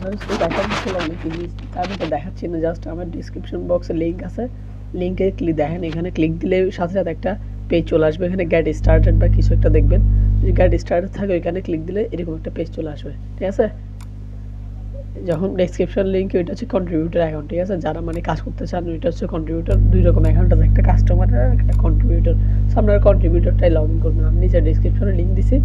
আমার অ্যাকাউন্ট খোলা অনেক ইজি, আমি তো দেখাচ্ছি না, জাস্ট আমার ডিসক্রিপশন বক্সে লিঙ্ক আছে, লিঙ্কে দেখেন, এখানে ক্লিক দিলে সাথে সাথে একটা পেজ চলে আসবে, এখানে গেট স্টার্টেড বা কিছু একটা দেখবেন, যদি গেট স্টার্টেড থাকে ওইখানে ক্লিক দিলে এরকম একটা পেজ চলে আসবে, ঠিক আছে। যখন ডেসক্রিপশন লিঙ্ক, ওইটা হচ্ছে কন্ট্রিবিউটর অ্যাকাউন্ট, ঠিক আছে, যারা মানে কাজ করতে চান ওইটা হচ্ছে কন্ট্রিবিউটর, দুই রকম অ্যাকাউন্ট আছে, একটা কাস্টমার আর একটা কন্ট্রিবিউটর। সো আপনারা কন্ট্রিবিউটরটাই লগ ইন করবেন, আমি নিচে ডেসক্রিপশনে লিঙ্ক দিছি,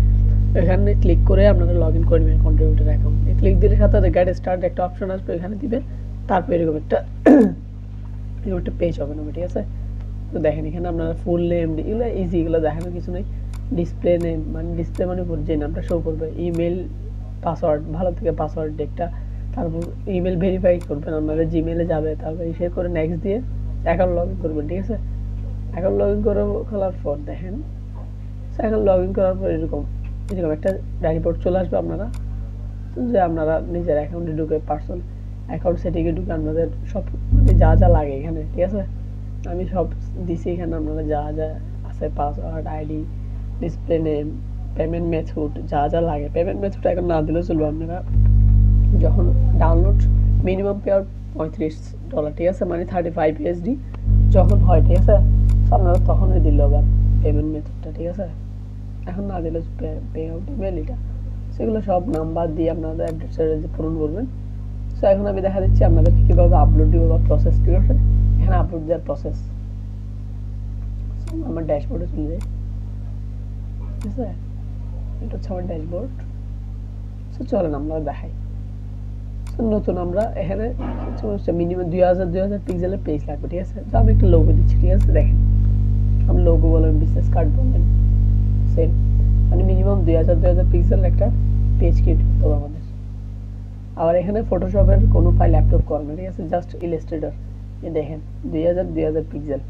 এখানে ক্লিক করে আপনারা লগ ইন করে নেবেন কন্ট্রিবিউটর অ্যাকাউন্ট, ক্লিক দিলে সাথে সাথে গেট স্টার্ট একটা অপশন আসবে, এখানে দিবেন, তারপর এরকম একটা পেজ হবে না, ঠিক আছে। তো দেখেন এখানে আপনারা ফুল নেম, এগুলো ইজি, এগুলো দেখানোর কিছু নেই। ডিসপ্লে নেম মানে ডিসপ্লে মানে যে নামটা শো করবে, ইমেল পাসওয়ার্ড, ভালো থেকে পাসওয়ার্ড একটা, তারপর ইমেল ভেরিফাই করবেন, আপনারা জিমেলে যাবে, তারপর সে করে নেক্সট দিয়ে অ্যাকাউন্ট লগ ইন করবেন, ঠিক আছে। অ্যাকাউন্ট লগ ইন করার পর দেখেন, অ্যাকাউন্ট লগ ইন করার পর এরকম এরকম একটা ড্যাশবোর্ড চলে আসবে, আপনারা যে আপনারা নিজের অ্যাকাউন্টে ঢুকে পার্সোনাল অ্যাকাউন্ট সেটিংয়ে ঢুকে আপনাদের সব মানে যা যা লাগে এখানে, ঠিক আছে, আমি সব দিছি এখানে, আপনারা যা যা আছে password, ID, display name, payment method, যা যা লাগে, পেমেন্ট মেথড এখন না দিলেও চলবে, আপনারা যখন ডাউনলোড মিনিমাম পে আউট $35, ঠিক আছে, মানে 35 USD যখন হয়, ঠিক আছে, আপনারা তখনই দিল আবার পেমেন্ট মেথডটা, ঠিক আছে, এখন না দিলে পে আউট ইমেল এটা, সেগুলো সব নাম্বার দিয়ে আপনাদের অ্যাড্রেসে পূরণ করবেন। সো এখন আমি দেখা দিচ্ছি আপনাদেরকে কীভাবে আপলোড দিব বা প্রসেস কী আছে, এখানে আপলোড দেওয়ার প্রসেস, আমার ড্যাশবোর্ডে চলে যায়, ঠিক আছে, এটা হচ্ছে আমার ড্যাশবোর্ড। সো চলেন আমরা দেখাই। সো নতুন আমরা এখানে মিনিমাম 2000 পিক্সেলের পেজ লাগবে, ঠিক আছে, তো আমি একটা লোগো দিচ্ছি, ঠিক আছে, দেখেন আমি লোগো বলবেন, বিজনেস কার্ড বলবেন, সেম মানে মিনিমাম 2000 পিক্সেলের একটা পেজ ক্রিয়েট করতে হবে আমাদের। আবার এখানে ফটোশপের কোনো ফাইল আপলোড করেন না, ঠিক আছে, জাস্ট ইলাস্ট্রেটর, এ দেখেন 2000 পিক্সেল,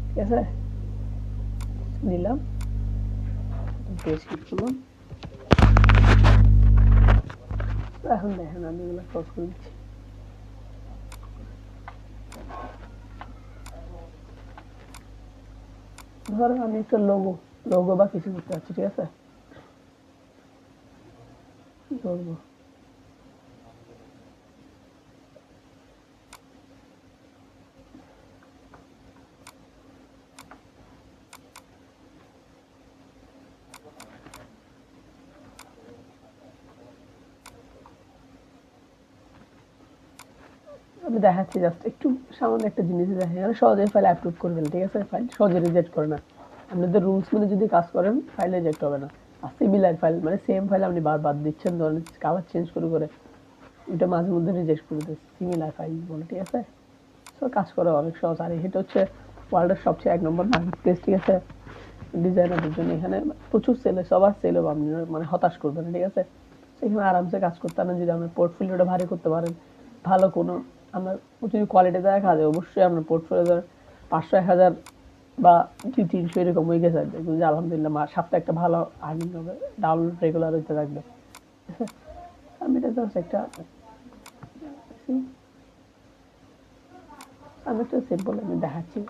ঠিক আছে, নিলাম, পেজ ক্রিয়েট করলাম। এখন দেখেন আমি এগুলো ক্রস করে দিচ্ছি, ধরেন আমি একটা লোগো বা কিছু করতে চাচ্ছি, ঠিক আছে, কি করবো, আমি দেখাচ্ছি জাস্ট একটু সামান্য একটা জিনিস দেখেন, এখানে সহজে ফাইল আপলোড করবেন, ঠিক আছে, ফাইল সহজে রিজেক্ট করে না, আপনাদের রুলস মেনে যদি কাজ করেন ফাইল রিজেক্ট হবে না। আর সিমিলার ফাইল মানে সেম ফাইল আপনি বারবার দিচ্ছেন, ধরেন কালার চেঞ্জ করে করে, ওইটা মাঝে মধ্যে রিজেক্ট করে দেয়, সিমিলার ফাইল বলে, ঠিক আছে। সো কাজ করা অনেক সহজ, আর এটা হচ্ছে ওয়ার্ল্ডের সবচেয়ে 1 নম্বর মার্কেট প্লেস, ঠিক আছে, ডিজাইনারদের জন্য, এখানে প্রচুর সেল হয়, সবার সেল হবে, আপনি মানে হতাশ করবে না, ঠিক আছে, সেখানে আরামসে কাজ করতে পারেন, যদি আপনার পোর্টফোলিওটা ভারী করতে পারেন, ভালো কোনো আপনার যদি কোয়ালিটি দেওয়া কাজ হয়, অবশ্যই আপনার পোর্টফোলিও 500 1000 বা 200 300 এরকম হয়ে গেছে, দেখবেন যে আলহামদুলিল্লাহ সপ্তাহে একটা ভালো আর্নিং হবে, ডাউনলোড রেগুলার হইতে থাকবে, ঠিক আছে। আমি এটা জাস্ট একটা আমি একটা সিম্পল আমি দেখাচ্ছি,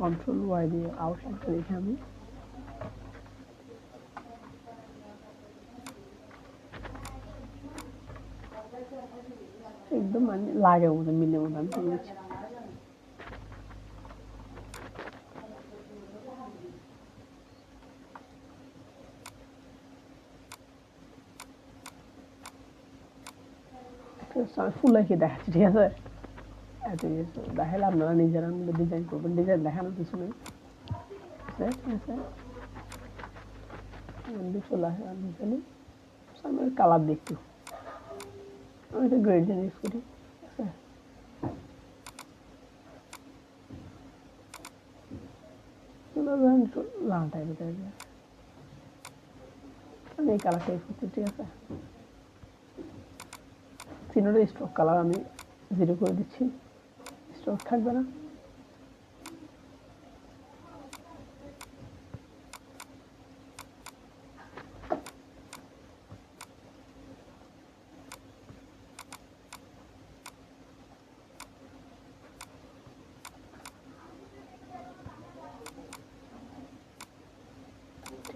কন্ট্রোল ওয়াই দিয়ে আউটলাইনটা দেখে আমি একদম মানে লাগে মতো মিলে মতো আমি করে দিচ্ছি। আমি ফুল লাইফে দেখাচ্ছি, ঠিক আছে, এত কিছু দেখালে আপনারা নিজেরা ডিজাইন করবেন, ডিজাইন দেখানোর কিছু নেই, ঠিক আছে, চলে আসে আমি চলি, আমি কালার দেখছি, আমি একটা গ্রেডিয়েন্ট ইউজ করি, ঠিক আছে, লাল টাইপের থাকবে, আমি এই কালারটা ইউজ করছি, ঠিক আছে, তিনোটা স্টক কালার আমি 0 করে দিচ্ছি, স্টক থাকবে না,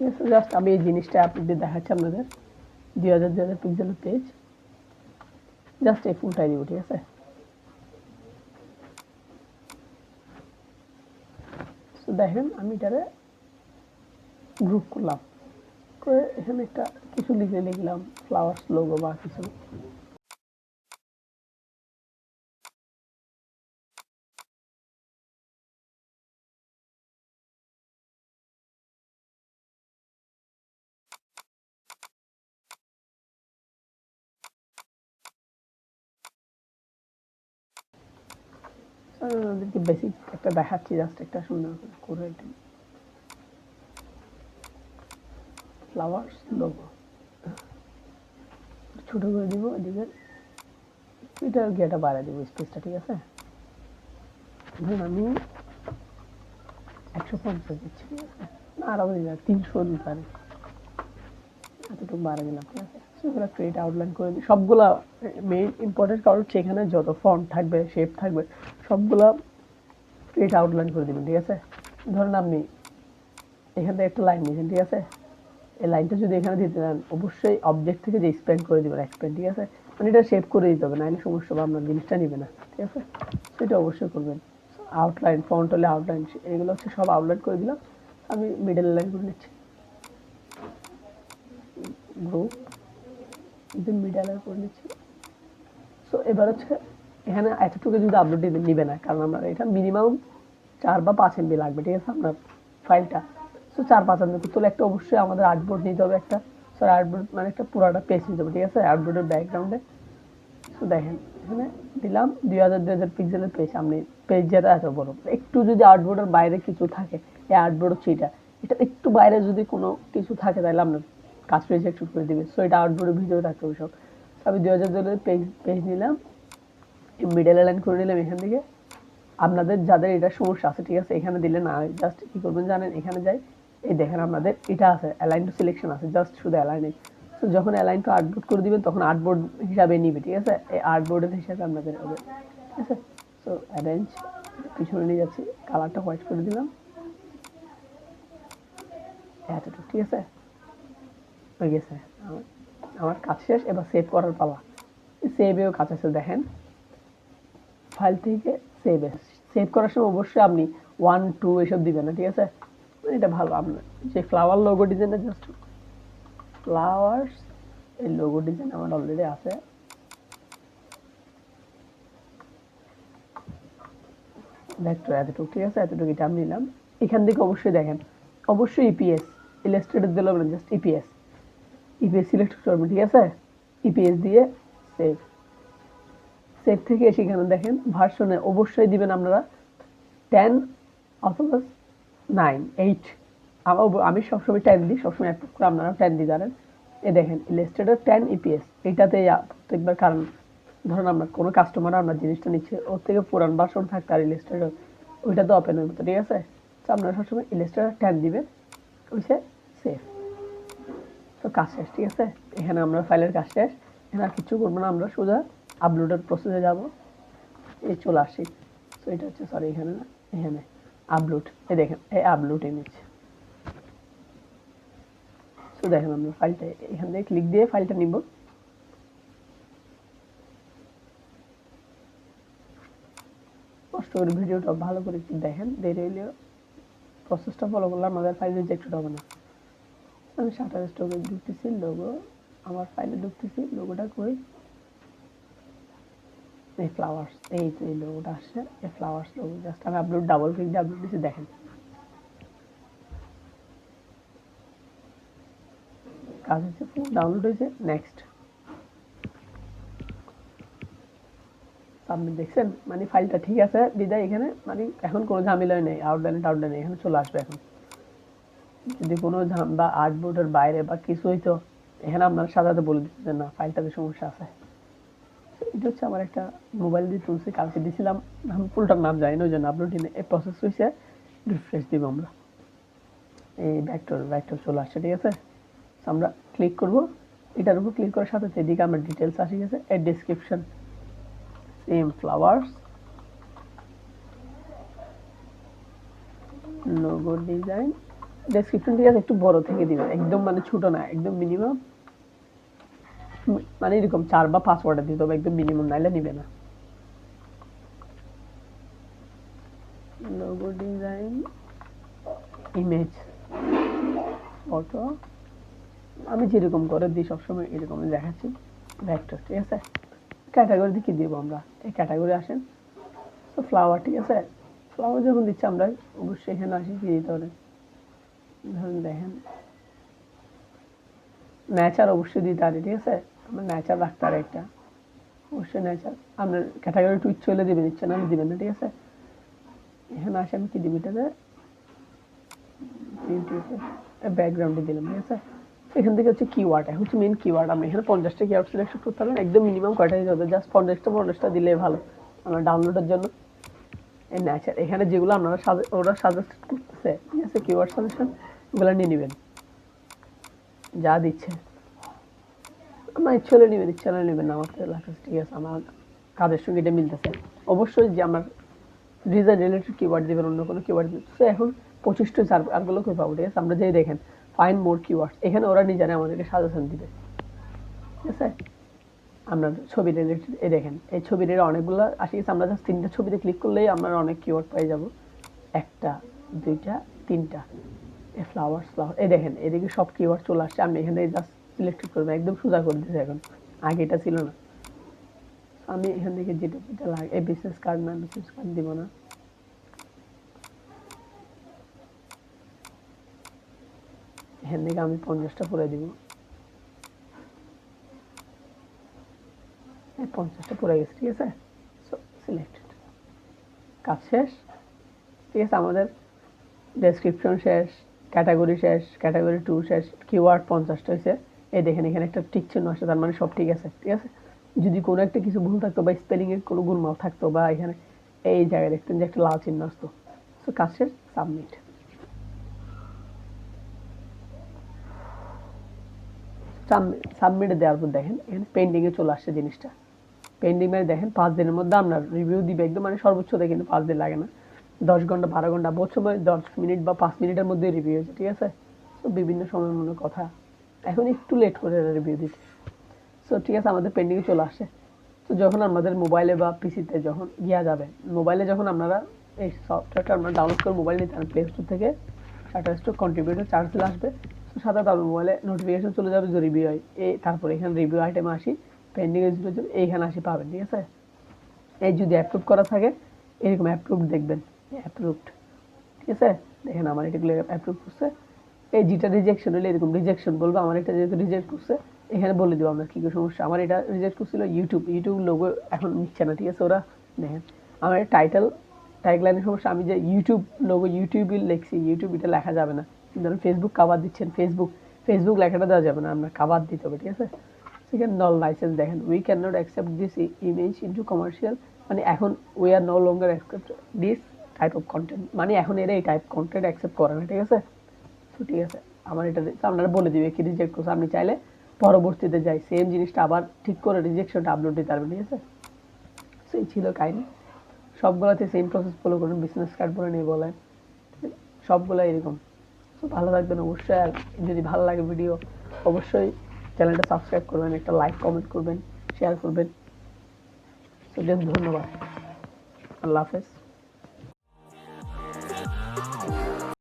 ঠিক আছে, জাস্ট আমি এই জিনিসটা আপডেট দিয়ে দেখাচ্ছি আপনাদের 2000 পিক্সেলের পেজ, জাস্ট এই ফুলটাই দিব। ঠিক আছে, তো দেখেন আমি এটারে গ্রুপ করলাম, করে এখানে একটা কিছু লিখলাম ফ্লাওয়ার্স লোগো বা কিছু। ওদেরকে বেসিক একটা দেখাচ্ছি, জাস্ট একটা সুন্দর করে ফ্লাওয়ার্স লোগো ছোট করে দিব, এদিকে এটা গেটা বাড়াই দিব স্পেসটা। ঠিক আছে, ধরুন আমি 150 দিচ্ছি, ঠিক আছে, না আরও দিলাম 300 দিতে পারি, এতটুকু বাড়া দিলাম। ঠিক আছে, সেগুলো ক্রিয়েট আউটলাইন করে দিই সবগুলা। মেইন ইম্পর্টেন্ট কারণ সেখানে যত ফন্ট থাকবে, শেপ থাকবে, সবগুলা ক্রিয়েট আউটলাইন করে দিবেন। ঠিক আছে, ধরেন আপনি এখান থেকে একটা লাইন নিয়েছেন, ঠিক আছে, এই লাইনটা যদি এখানে দিতে চান অবশ্যই অবজেক্ট থেকে যে এক্সপ্যান্ড করে দিবেন, এক্সপ্যান্ড। ঠিক আছে, মানে এটা শেপ করে দিতে হবে, নাহলে সমস্যা বা আপনার জিনিসটা নিবে না। ঠিক আছে, সেটা অবশ্যই করবেন। আউটলাইন, ফন্ট হলে আউটলাইন, এগুলো হচ্ছে সব আউটলাইন করে দিলাম। আমি মিডল লাইন করে নিচ্ছি, গ্রুপ মিডল লাইন করে নিচ্ছি। সো এবার হচ্ছে এখানে এতটুকু যদি আপলোড দিতে নিবে না, কারণ আমরা এটা মিনিমাম 4 বা 5 MB লাগবে। ঠিক আছে, আপনার ফাইলটা। সো 4-5 MB তোলে একটা অবশ্যই আমাদের আর্টবোর্ড নিতে হবে একটা। সো আর্টবোর্ড মানে একটা পুরাটা পেজ নিতে হবে। ঠিক আছে, আর্টবোর্ডের ব্যাকগ্রাউন্ডে। সো দেখেন এখানে দিলাম 2000 পিক্সেলের পেজ। আপনি পেজ যেটা এত বড়, একটু যদি আর্টবোর্ডের বাইরে কিছু থাকে, এই আর্টবোর্ড হচ্ছে এটা একটু বাইরে যদি কোনো কিছু থাকে তাহলে আপনার কাজ রিজেক্ট করে দিবে। সো এটা আউটবোর্ডের ভিডিও থাকতে হবে সব। আমি 2000 পেজ নিলাম, মিডল লাইন করে নিলাম এখান থেকে। আপনাদের যাদের এটা সমস্যা আছে, ঠিক আছে, এখানে দিলে না, জাস্ট কি করবেন জানেন, এখানে যাই, এই দেখেন আপনাদের এটা আছে অ্যালাইন টু সিলেকশন আছে, জাস্ট শুধু অ্যালাইনে। সো যখন অ্যালাইন টু আর্টবোর্ড করে দিবেন তখন আর্টবোর্ড হিসাবে নিবে। ঠিক আছে, এই আর্টবোর্ডের হিসাবে আপনাদের হবে। ঠিক আছে, সো অ্যারেঞ্জ পিছনে নিয়ে যাচ্ছি, কালারটা হোয়াইট করে দিলাম, এতটুকু। ঠিক আছে, হয়ে গেছে আমার কাজ শেষ। এবার সেভ করার পালা। সেভেও কাজ আছে, দেখেন ফাইল থেকে সেভ করার সময় অবশ্যই আপনি 1 2 এসব দিবেন না। ঠিক আছে, এটা ভালো। আপনার যে ফ্লাওয়ার লোগো ডিজাইনটা, জাস্ট ফ্লাওয়ার্স, এই লোগো ডিজাইন আমার অলরেডি আছে। ভেক্টর এতটুকু। ঠিক আছে, এতটুকু এটা আমি নিলাম। এখান থেকে অবশ্যই দেখেন, অবশ্যই ইপিএস ইলাস্ট্রেটর দিলাম না, জাস্ট ইপিএস সিলেক্ট করবেন। ঠিক আছে, ইপিএস দিয়ে সেভ। সেভ থেকে সেখানে দেখেন ভার্সনে অবশ্যই দিবেন আপনারা 10 অথবা 9 8। আমি সবসময় 10 দিই, সবসময় অ্যাপ্রুভ করে, আপনারা 10 দিয়ে জানেন। এ দেখেন ইলাস্ট্রেটর 10 ইপিএস, এইটাতে প্রত্যেকবার। কারণ ধরুন আপনার কোনো কাস্টমার আপনার জিনিসটা নিচ্ছে, ওর থেকে পুরান ভার্সন থাকতে আর ইলাস্ট্রেটর ওইটা তো ওপেন হইব। ঠিক আছে, তো আপনারা সবসময় ইলাস্ট্রেটর 10 দিবেন, ওইসে সেভ। তো কাজ শেষ। ঠিক আছে, এখানে আমরা ফাইলের কাজ শেষ। এখানে আর কিছু করবো না, আমরা সোজা আপলোডের প্রসেসে যাব। এই চলে আসি। তো এটা হচ্ছে, সরি এখানে না, এখানে আপলোড। এই দেখেন এই আপলোড ইমেজ। তো দেখেন আমরা ফাইলটা এখান থেকে ক্লিক দিয়ে ফাইলটা নিব। কষ্ট করে ভিডিওটা ভালো করে একটু দেখেন, দেরি হইলেও প্রসেসটা ফলো করলে আমাদের ফাইল রিজেক্টেড হবে না। আমি শাটার স্টকে ঢুকতেছি, লোগো আমার ফাইলে ঢুকতেছি, লোগোটা কই, এই ফ্লাওয়ার্স, এই তো এই লোগোটা আসছে, এই ফ্লাওয়ার্স লোগো। জাস্ট আমি আপলোড ডাবল ক্লিক দিয়ে আপলোড দিচ্ছি, দেখেন কাজ হচ্ছে, ফুল ডাউনলোড হয়েছে। Next submit. দেখছেন মানে ফাইলটা ঠিক আছে বিদায়, এখানে মানে এখন কোনো ঝামেলাই নেই, আউটলাইনে এখানে চলে আসবে। এখন যদি কোনো বা আর্টবোর্ডের বাইরে বা কিছু হইতো, এখানে আপনার সাজাতে বলে দিচ্ছে যে না ফাইলটাতে সমস্যা আছে। এটা হচ্ছে আমার একটা মোবাইল দিয়ে তুলছি, কালকে দিয়েছিলাম, আমি ফুলটার নাম জানি না, ওই জন্য আপলোড দিনে এই প্রসেস হয়েছে। রিফ্রেশ দিব আমরা, এই ভেক্টর চলে আসছে। ঠিক আছে, আমরা ক্লিক করব, এটার উপর ক্লিক করার সাথে এদিকে আমার ডিটেলস আসে গেছে। এর description same flowers, logo design, description ঠিক আছে একটু বড় থেকে দিবেন, একদম মানে ছোট না, একদম মিনিমাম মানে এরকম 4 বা 5 ওয়ার্ডের দিতে হবে, একদম মিনিমাম, নাইলে নিবে না। লোগো ডিজাইন, ইমেজ, ফটো, আমি যেরকম করে দিই সবসময় এরকম দেখাচ্ছি, ভেক্টর, ঠিক আছে। ক্যাটাগরি কি দিব আমরা, এই ক্যাটাগরি আসেন, তো ফ্লাওয়ার, ঠিক আছে। ফ্লাওয়ার যখন দিচ্ছি আমরা অবশ্যই এখানে আসি কি দিতে হবে, ধরুন দেখেন নেচার অবশ্যই দিতে পারি, ঠিক আছে। আমরা নেচার রাখতে পারি একটা, অবশ্যই নেচার। আপনার ক্যাটাগরি টু ইচ্ছে হলে দিবেন, ইচ্ছে না দিবেন না, ঠিক আছে। এখানে আসে আমি কি দিব, এটাতে ব্যাকগ্রাউন্ডে দিলাম, ঠিক আছে। এখান থেকে হচ্ছে কিওয়ার্ড, এখন হচ্ছে মেন কিওয়ার্ড। আমরা এখানে 50টা কিওয়ার্ড সিলেক্ট করতে পারবেন, একদম মিনিমাম কয়টা দিতে হবে, জাস্ট 50টা দিলে ভালো আমরা ডাউনলোডের জন্য। এই নেচার এখানে যেগুলো আপনারা ওরা সাজেস্ট করতেছে, ঠিক আছে, কিওয়ার্ড সাজেশন, ওগুলো নিয়ে নেবেন যা দিচ্ছে। আমার ইচ্ছে হলে নেবেন, ইচ্ছে হলে নেবেন না, আমার কাছে ঠিক আছে, আমার কাজের সঙ্গে এটা মিলতেছে। অবশ্যই যে আমার ডিজাইন রিলেটেড কিওয়ার্ড দিবেন, অন্য কোনো কিওয়ার্ড দিচ্ছে। এখন 25টা আরগুলো কই পাবো, ঠিক আছে। আমরা যেই দেখেন ফাইন্ড মোর কিওয়ার্ডস, এখানে ওরা নিজেরা আমাদেরকে সাজেশন দিবে, ঠিক আছে। আপনার ছবি রিলেটেড এই দেখেন, এই ছবির অনেকগুলো আসে গেছে, আমরা জাস্ট 3টা ছবিতে ক্লিক করলেই আমরা অনেক কিওয়ার্ড পেয়ে যাব, 1টা 2টা 3টা। এই ফ্লাওয়ার, এই দেখেন এদিকে সব কিওয়ার্ড চলে আসছে, আমি এখানে জাস্ট সিলেক্ট করবো, একদম সোজা করে দিয়েছে এখন, আগে এটা ছিল না। আমি এখান থেকে যেটা যেটা লাগে, এই বিজনেস কার্ড না, বিজনেস কার্ড দিব না, এখান থেকে আমি 50টা পুরে দিব, 50টা পুরে গেছে, ঠিক আছে। সো সিলেক্টেড, কাজ শেষ, ঠিক আছে। আমাদের ডেসক্রিপশন শেষ, ক্যাটাগরি শেষ, ক্যাটাগরি টু শেষ, কিওয়ার্ড 50টা হয়েছে। এই দেখেন এখানে একটা টিক চিহ্ন আসে, তার মানে সব ঠিক আছে, ঠিক আছে। যদি কোনো একটা কিছু ভুল থাকতো বা স্পেলিংয়ের কোনো গোলমাল থাকতো বা এখানে এই জায়গায় দেখতেন যে একটা লাল চিহ্ন আসতো, সো কাজ শেষ, সাবমিট। সাবমিটে দেওয়ার পর দেখেন এখানে পেন্ডিংয়ে চলে আসছে জিনিসটা, পেন্ডিং মানে দেখেন 5 দিনের মধ্যে আপনার রিভিউ দিবে, একদম মানে সর্বোচ্চ দেখে, কিন্তু 5 দিন লাগে না, 10 ঘন্টা 12 ঘন্টা, বহুত সময় 10 মিনিট বা 5 মিনিটের মধ্যে রিভিউ হয়েছে, ঠিক আছে। তো বিভিন্ন সময় মনে কথা, এখন একটু লেট করে রিভিউ দিতে। সো ঠিক আছে, আমাদের পেন্ডিংয়ে চলে আসছে। তো যখন আমাদের মোবাইলে বা পিসিতে যখন ইয়া যাবে, মোবাইলে যখন আপনারা এই সফটওয়্যারটা আপনারা ডাউনলোড করে মোবাইল নিতে পারেন, প্লে স্টোর থেকে শাটারস্টক কন্ট্রিবিউটর চার্জ দিলে আসবে। তো সাথে আপনার মোবাইলে নোটিফিকেশন চলে যাবে যে রিভিউ হয়, এই তারপরে এখানে রিভিউ আইটেমে আসি, পেন্ডিংয়ে যদি এইখানে আসি পাবেন, ঠিক আছে। এই যদি অ্যাপ্রুভ করা থাকে এরকম অ্যাপ্রুভড দেখবেন, অ্যাপ্রুভড, ঠিক আছে। দেখেন আমার এটাগুলো অ্যাপ্রুভ করছে, এই যেটা রিজেকশন হলে এরকম রিজেকশন বলবো, আমার এটা যেহেতু রিজেক্ট করছে এখানে বলে দেবো আপনার কী কী সমস্যা। আমার এটা রিজেক্ট করছিল ইউটিউব লোগো এখন নিচ্ছে না, ঠিক আছে। ওরা দেখেন আমার টাইটেল ট্যাগলাইনের সমস্যা, আমি যে ইউটিউব লোগো ইউটিউবে লিখছি, ইউটিউব এটা লেখা যাবে না। ধরুন ফেসবুক কাভার দিচ্ছেন, ফেসবুক লেখাটা দেওয়া যাবে না, আপনার কাভার দিতে হবে, ঠিক আছে। সেখানে নল লাইসেন্স দেখেন, we can not accept this image into commercial, মানে এখন we are no longer accept this type of content, মানে এখন এরা এই টাইপ কন্টেন্ট অ্যাকসেপ্ট করে না, ঠিক আছে। তো ঠিক আছে, আমার এটা আপনারা বলে দিবে কি রিজেক্ট করছে, আপনি চাইলে পরবর্তীতে যাই সেম জিনিসটা আবার ঠিক করে রিজেকশনটা আপলোড দিতে পারবেন, ঠিক আছে। সেই ছিল কাহিনি, সবগুলোতে সেম প্রসেস ফলো করুন, বিজনেস কার্ড বলে নিয়ে বলেন, সবগুলো এরকম। তো ভালো থাকবেন অবশ্যই, আর যদি ভালো লাগে ভিডিও অবশ্যই চ্যানেলটা সাবস্ক্রাইব করবেন, একটা লাইক কমেন্ট করবেন, শেয়ার করবেন। তো ধন্যবাদ, আল্লাহ হাফেজ।